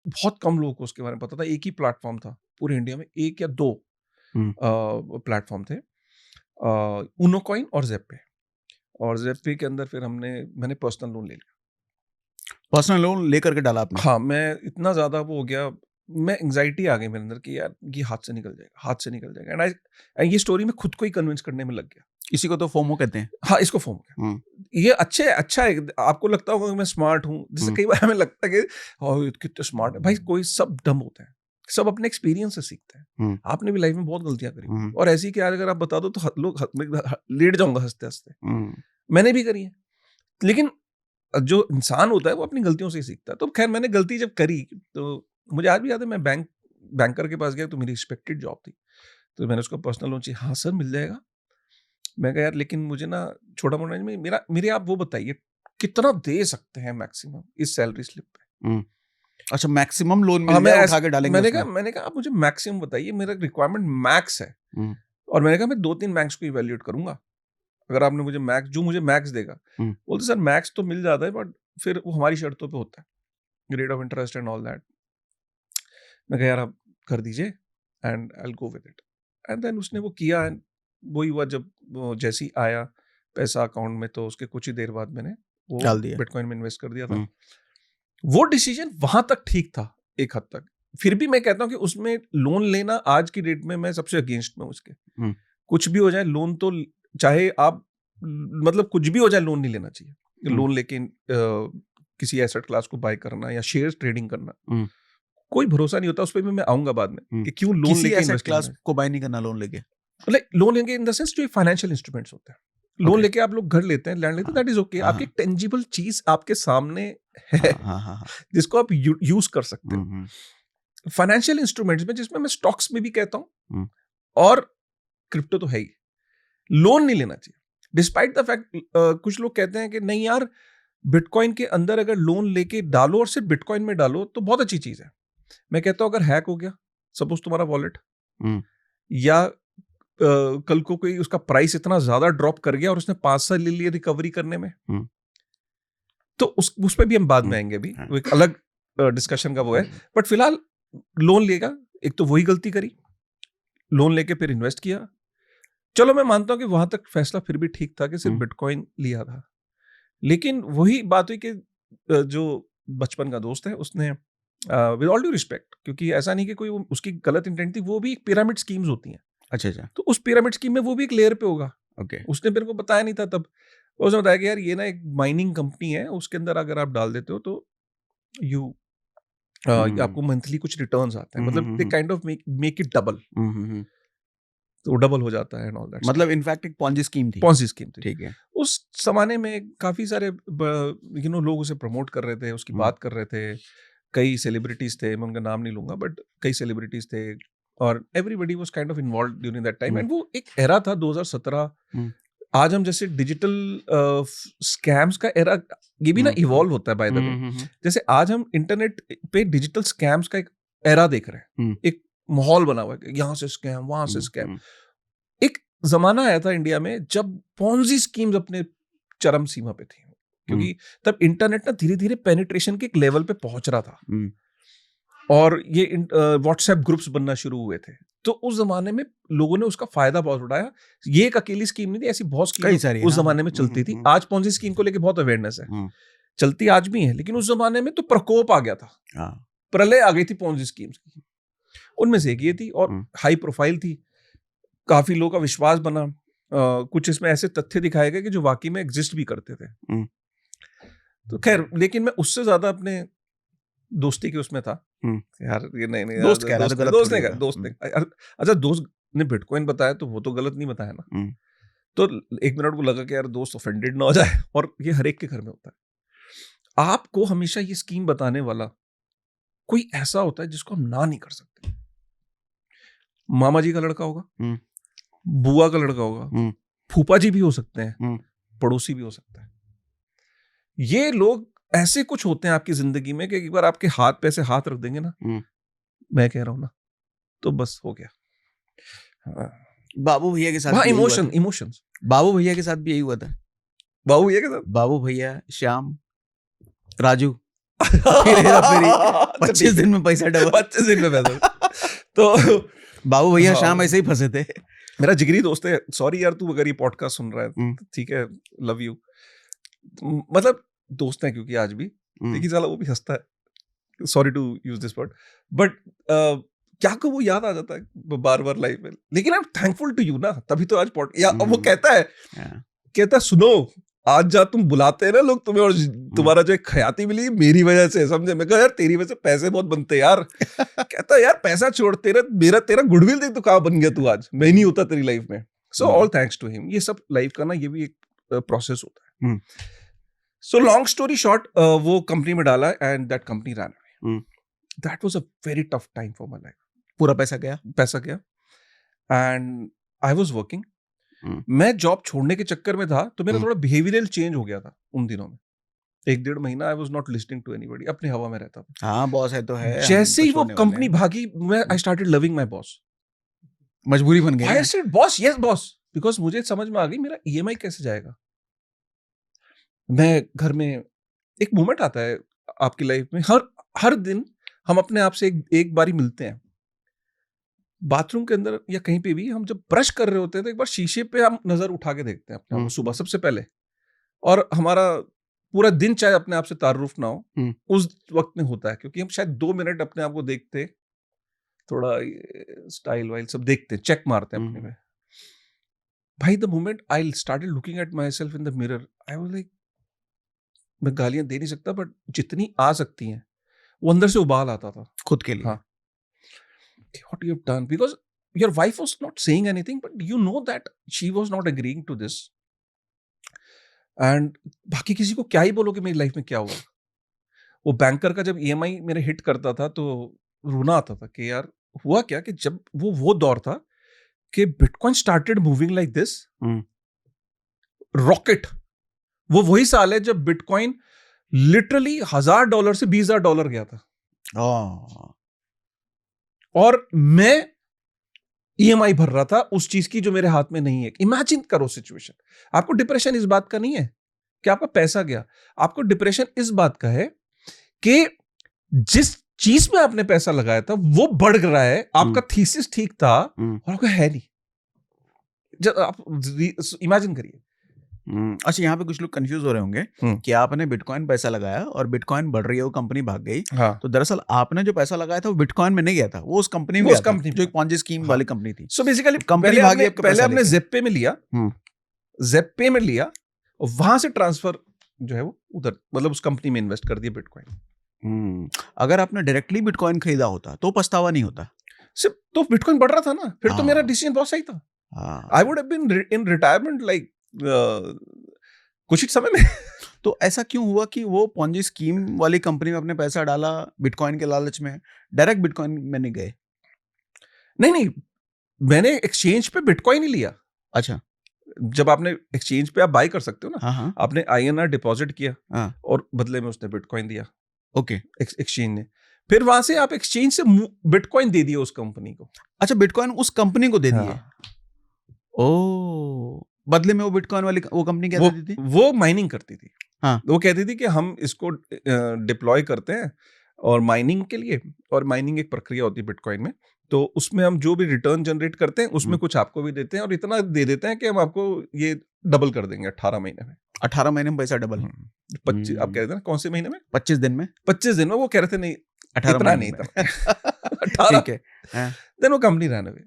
बहुत कम लोगों को उसके बारे में पता था। एक ही प्लेटफॉर्म था पूरे इंडिया में, 1 या 2 हुँ। प्लेटफॉर्म थे, ऊनो कॉइन और ज़ेप्पे। और ज़ेप्पे के अंदर फिर मैंने पर्सनल लोन ले लिया। पर्सनल लोन लेकर के डाला आपने? हाँ, मैं इतना ज़्यादा वो हो गया, मैं एंग्ज़ायटी आ गई मेरे अंदर कि यार ये हाथ से निकल जाएगा, हाथ से निकल जाएगा, एंड ये स्टोरी मैं खुद को ही कन्विंस करने में लग गया। इसी को तो फोमो कहते हैं। हाँ, इसको फ़ोमो कहते हुँ। हैं। ये अच्छा है, आपको लगता होगा कि मैं स्मार्ट हूँ, जैसे हुँ। कई बार हमें लगता है कि ये कितने स्मार्ट है। भाई कोई सब डम्ब होते हैं, सब अपने एक्सपीरियंस से सीखते हैं। हुँ। आपने भी लाइफ में बहुत गलतियाँ करी होंगी हुँ। और ऐसी कि यार अगर आप बता दो तो मैं लेट जाऊँगा हँसते-हँसते। हुँ। मैंने भी करी है, लेकिन जो इंसान होता है वो अपनी गलतियों से ही सीखता है। तो खैर मैंने गलती जब करी तो मुझे आज भी याद है, मैं बैंकर के पास गया तो मेरी रिस्पेक्टेड जॉब थी। तो मैंने उसको पर्सनल लोन चाहिए, हाँ सर मिल जाएगा। मैं कहा यार लेकिन मुझे ना छोटा-मोटा नहीं, मेरे आप वो बताइए कितना दे सकते हैं मैक्सिमम इस सैलरी स्लिप पे? हुँ। अच्छा, मैक्सिमम लोन हाँ, मिल जाए उठा के डालेंगे उसमें। मैंने कहा आप मुझे मैक्सिमम बताइए, मेरा रिक्वायरमेंट मैक्स है। हुँ। और मैंने कहा मैं 2-3 बैंक्स को इवैल्यूएट करूँगा। अगर आपने मुझे मैक्स देगा। हुँ। बोलते सर मैक्स तो मिल जाता है बट फिर वो हमारी शर्तों पे होता है। Rate of interest and all that. मैं कहा यार आप कर दीजिए and I will go with it. And then उसने वो किया एंड वही हुआ, जब वो जैसे ही आया पैसा अकाउंट में तो उसके कुछ ही देर बाद मैंने वो डाल दिया। बिटकॉइन में इन्वेस्ट कर दिया था। हुँ। वो डिसीजन वहां तक ठीक था एक हद तक। फिर भी मैं कहता हूँ कि उसमें लोन लेना आज की डेट में मैं सबसे अगेंस्ट में हूँ उसके। हुँ। कुछ भी हो जाए लोन तो चाहे आप मतलब कुछ भी हो जाए लोन नहीं लेना चाहिए। हुँ। लोन लेके किसी एसेट क्लास को बाय करना या शेयर ट्रेडिंग करना, हुँ। कोई भरोसा नहीं होता। उस पे भी मैं आऊंगा बाद में हुँ। कि क्यों लोन किसी लेके एसेट इन्वेस्ट नहीं क्लास करना। को बाय नहीं करना लोन लेके। मतलब लोन लेके इन द सेंस जो फाइनेंशियल इंस्ट्रूमेंट्स होते हैं, लोन ओके। लेके आप लोग घर लेते हैं, लैंड लेते हैं, हाँ। That is okay. हाँ, आपकी हाँ। एक टेंजिबल चीज आपके सामने है हाँ, हाँ, हाँ, हाँ। जिसको आप यूज कर सकते हुँ। हो। हुँ। फाइनेंशियल इंस्ट्रूमेंट्स में, जिसमें मैं स्टॉक्स में भी कहता हूँ हुँ। और क्रिप्टो तो है ही, लोन नहीं लेना चाहिए। डिस्पाइट द फैक्ट कुछ लोग कहते हैं कि नहीं यार बिटकॉइन के अंदर अगर लोन लेके डालो और सिर्फ बिटकॉइन में डालो तो बहुत अच्छी चीज है। मैं कहता हूँ अगर हैक हो गया सपोज तुम्हारा वॉलेट, हुँ। या कल को कोई उसका प्राइस इतना ज्यादा ड्रॉप कर गया और उसने 5 साल ले लिए रिकवरी करने में, हुँ। तो उस पे भी हम बाद में हुँ। आएंगे। अभी हाँ। वो एक अलग डिस्कशन का वो है। बट फिलहाल लोन लेगा, एक तो वही गलती करी, लोन लेके फिर इन्वेस्ट किया। चलो मैं मानता हूँ कि वहां तक फैसला फिर भी ठीक था कि सिर्फ हुँ। बिटकॉइन लिया था। लेकिन वही बात हुई कि जो बचपन का दोस्त है उसने, विद ऑल ड्यू रिस्पेक्ट, क्योंकि ऐसा नहीं कि कोई उसकी गलत इंटेंट थी, वो भी एक पिरामिड स्कीम्स होती हैं। अच्छा, अच्छा। तो उस पिरामिड स्कीम में वो भी एक लेयर पे होगा। ओके। उसने मेरे को बताया नहीं था तब। उसने बताया कि यार ये ना एक माइनिंग कंपनी है, उसके अंदर अगर आप डाल देते हो तो यू हुँ। आपको मंथली कुछ रिटर्न्स आते हैं, हुँ, हुँ, मतलब हुँ, दे हुँ। Kind of make it double. हुँ, हुँ, हुँ। तो डबल हो जाता है एंड ऑल दैट मतलब स्टफ। इनफैक्ट एक पोंजी स्कीम थी। पॉन्जी स्कीम थी। ठीक है। उस जमाने में काफी सारे लोग उसे प्रमोट कर रहे थे, उसकी हुँ। बात कर रहे थे। कई सेलिब्रिटीज थे, मैं उनका नाम नहीं लूंगा बट कई सेलिब्रिटीज थे और everybody was kind of involve during that time. Hmm. And वो एक एरा था 2017। हुँ। आज हम जैसे डिजिटल स्कैम्स का एरा, ये भी ना हुँ। हुँ। इवॉल्व होता है बाय द वे। हुँ, हुँ, हुँ। जैसे आज हम इंटरनेट पे डिजिटल स्कैम्स का एक एरा देख रहे हैं, हुँ। एक माहौल बना हुआ है कि यहाँ से स्कैम वहां से हुँ, स्कैम। हुँ। एक जमाना आया था इंडिया में जब पॉन्जी स्कीम्स अपने चरम सीमा पे थी, हुँ। क्योंकि तब इंटरनेट ना धीरे धीरे पेनिट्रेशन के एक लेवल पे पहुंच रहा था हुँ। और ये व्हाट्सएप ग्रुप्स बनना शुरू हुए थे। तो उस जमाने में लोगों ने उसका फायदा बहुत उठाया। ये एक अकेली स्कीम नहीं थी, ऐसी बहुत स्कीम कई सारी, उस हाँ, हाँ। जमाने में हुँ, चलती हुँ, थी। हुँ। आज पॉन्जी स्कीम को लेके बहुत अवेयरनेस है, हुँ। चलती आज भी है, लेकिन उस जमाने में तो प्रकोप आ गया था, हाँ। प्रलय आ गई थी पॉन्जी स्कीम्स की। उनमें से एक ये थी और हुँ। हाई प्रोफाइल थी, काफी लोगों का विश्वास बना। कुछ इसमें ऐसे तथ्य दिखाए गए कि जो वाकई में एग्जिस्ट भी करते थे। हुँ। तो खैर लेकिन मैं उससे ज्यादा अपने दोस्ती के उसमें था हुँ। यार, ये नहीं नहीं दोस्त यार, कह रहा है तो गलत दोस्त थोड़ी ने कहा, होगा। दोस्त ने हुँ। अच्छा दोस्त ने बिटकॉइन बताया तो वो तो गलत नहीं बताया ना। हुँ। तो एक मिनट को लगा कि यार दोस्त ऑफेंडेड ना हो जाए, और ये हर एक के घर में होता है। आपको हमेशा ये स्कीम बताने वाला कोई ऐसा होता है जिसको हम ना नहीं कर सकते। मामा जी का लड़का होगा, हुँ। बुआ का लड़का होगा, हुँ। फूफा जी भी हो सकते हैं, हुँ। पड़ोसी भी हो सकता है। ये लोग ऐसे कुछ होते हैं आपकी जिंदगी में कि एक बार आपके हाथ पे ऐसे हाथ रख देंगे ना, हुँ। मैं कह रहा हूं ना, तो बस हो गया। हाँ, बाबू भैया के साथ वहाँ भी यही हुआ था। इमोशंस। बाबू भैया के साथ भी यही हुआ था। बाबू ये के साथ बाबू भैया, श्याम, राजू। फिर हेरा फेरी, 25 दिन में पैसा डबल। 25 दिन में पैसा। तो बाबू भैया हाँ। शाम ऐसे ही फंसे थे। मेरा जिगरी दोस्त है, सॉरी यार तू अगर ये पॉडकास्ट सुन रहा है, हम्म। ठीक है, लव यू, मतलब दोस्त है क्योंकि आज भी, लेकिन साला वो भी हंसता है, sorry to use this word, but क्या को वो याद आ जाता है बार बार लाइफ में। लेकिन I am thankful to you ना, तभी तो आज वो कहता है सुनो, आज जा तुम बुलाते हैं ना लोग तुम्हें, और तुम्हारा जो एक खयाती मिली मेरी वजह से, समझे। मैं कहा यार तेरी वजह से पैसे बहुत बनते यार। कहता है यार पैसा छोड़, तेरा गुडविल देख तो कहाँ बन गया तू आज, मैं नहीं होता तेरी लाइफ में। So all thanks to him. ये सब लाइफ का ना, ये भी एक प्रोसेस होता है। सो लॉन्ग स्टोरी शॉर्ट, वो कंपनी में डाला and that company run away. That was a very tough time for my life. पूरा पैसा गया एंड आई वाज वर्किंग। मैं जॉब छोड़ने के चक्कर में था, तो मेरा थोड़ा बिहेवियरल चेंज हो गया था उन दिनों में। 1-1.5 महीना I was not listening to anybody, अपनी हवा में रहता था। हाँ बॉस है तो है। जैसे ही वो कंपनी भागी, मैं I started loving my boss. मजबूरी बन गई। I said boss, yes boss, because मुझे समझ में आ गई मेरा ईएमआई कैसे जाएगा। मैं घर में, एक मोमेंट आता है आपकी लाइफ में, हर दिन हम अपने आप से एक बारी मिलते हैं बाथरूम के अंदर या कहीं पे भी। हम जब ब्रश कर रहे होते हैं तो एक बार शीशे पे हम नजर उठा के देखते हैं अपने आप को सुबह सबसे पहले, और हमारा पूरा दिन चाहे अपने आप से तारुफ ना हो, उस वक्त में होता है, क्योंकि हम शायद 2 मिनट अपने आप को देखते, थोड़ा स्टाइल वाइल सब देखते, चेक मारते हैं अपने में। भाई the moment I started looking at my self in the mirror, I was like, मैं गालियां दे नहीं सकता बट जितनी आ सकती हैं वो अंदर से उबाल आता था खुद के लिए। हाँ, what you have done, because your wife was not saying anything, but you know that she was not agreeing to this, and बाकी किसी को क्या ही बोलो कि मेरी लाइफ में क्या हुआ। वो बैंकर का जब ईएमआई मेरे हिट करता था तो रोना आता था कि यार हुआ क्या, कि जब वो दौर था कि bitcoin started moving like this, rocket. वो वही साल है जब बिटकॉइन लिटरली $1000 से $20,000 गया था। और मैं ईएमआई भर रहा था उस चीज की जो मेरे हाथ में नहीं है। इमेजिन करो सिचुएशन। आपको डिप्रेशन इस बात का नहीं है कि आपका पैसा गया, आपको डिप्रेशन इस बात का है कि जिस चीज में आपने पैसा लगाया था वो बढ़ रहा है, आपका थीसिस ठीक था और आपका है नहीं। जब आप इमेजिन करिए। अच्छा, यहाँ पे कुछ लोग कंफ्यूज हो रहे होंगे कि आपने बिटकॉइन पैसा लगाया और बिटकॉइन बढ़ रही है, वो कंपनी भाग गई। हाँ। तो दरअसल आपने जो पैसा लगाया था वो बिटकॉइन में नहीं गया था, वो उस कंपनी में गया था, जो एक पॉन्जी स्कीम वाली कंपनी थी। सो बेसिकली कंपनी भागी, पहले हमने ज़ेप्पे में लिया, ज़ेप्पे में लिया और वहां से ट्रांसफर जो है वो उधर, मतलब उस कंपनी में इन्वेस्ट कर दिया बिटकॉइन। अगर आपने डायरेक्टली बिटकॉइन खरीदा होता तो पछतावा नहीं होता। सिर्फ तो बिटकॉइन बढ़ रहा था ना, फिर तो मेरा डिसीजन बहुत सही था। I would have been in retirement like कुछ ही समय में। तो ऐसा क्यों हुआ कि वो पॉन्जी स्कीम वाली कंपनी में अपने पैसा डाला बिटकॉइन के लालच में, डायरेक्ट बिटकॉइन में नहीं गए? नहीं, मैंने एक्सचेंज पे बिटकॉइन ही लिया। अच्छा, जब आपने एक्सचेंज पे आप बाय कर सकते हो ना। हाँ। आपने INR डिपॉजिट किया और बदले में उसने बिटकॉइन दिया। ओके, एक्सचेंज ने, फिर वहां से आप एक्सचेंज से बिटकॉइन दे दिए उस कंपनी को। अच्छा, बिटकॉइन उस कंपनी को दे दिए। ओ, बदले में वो बिटकॉइन वाली वो कंपनी क्या देती थी? वो माइनिंग करती थी। हाँ। वो कहती थी कि हम इसको डिप्लॉय करते हैं और माइनिंग के लिए, और माइनिंग एक प्रक्रिया होती है बिटकॉइन में, तो उसमें हम जो भी रिटर्न जनरेट करते हैं उसमें कुछ आपको भी देते हैं, और इतना दे देते हैं कि हम आपको ये डबल कर देंगे 18 महीने में। 18 महीने में पैसा डबल? 25, आप कह रहे थे ना कौन से महीने में? 25 दिन में। 25 दिन में। वो कह रहे थे नहीं 18 इतना नहीं था। 18। ठीक है। देन वो कंपनी रन अवे।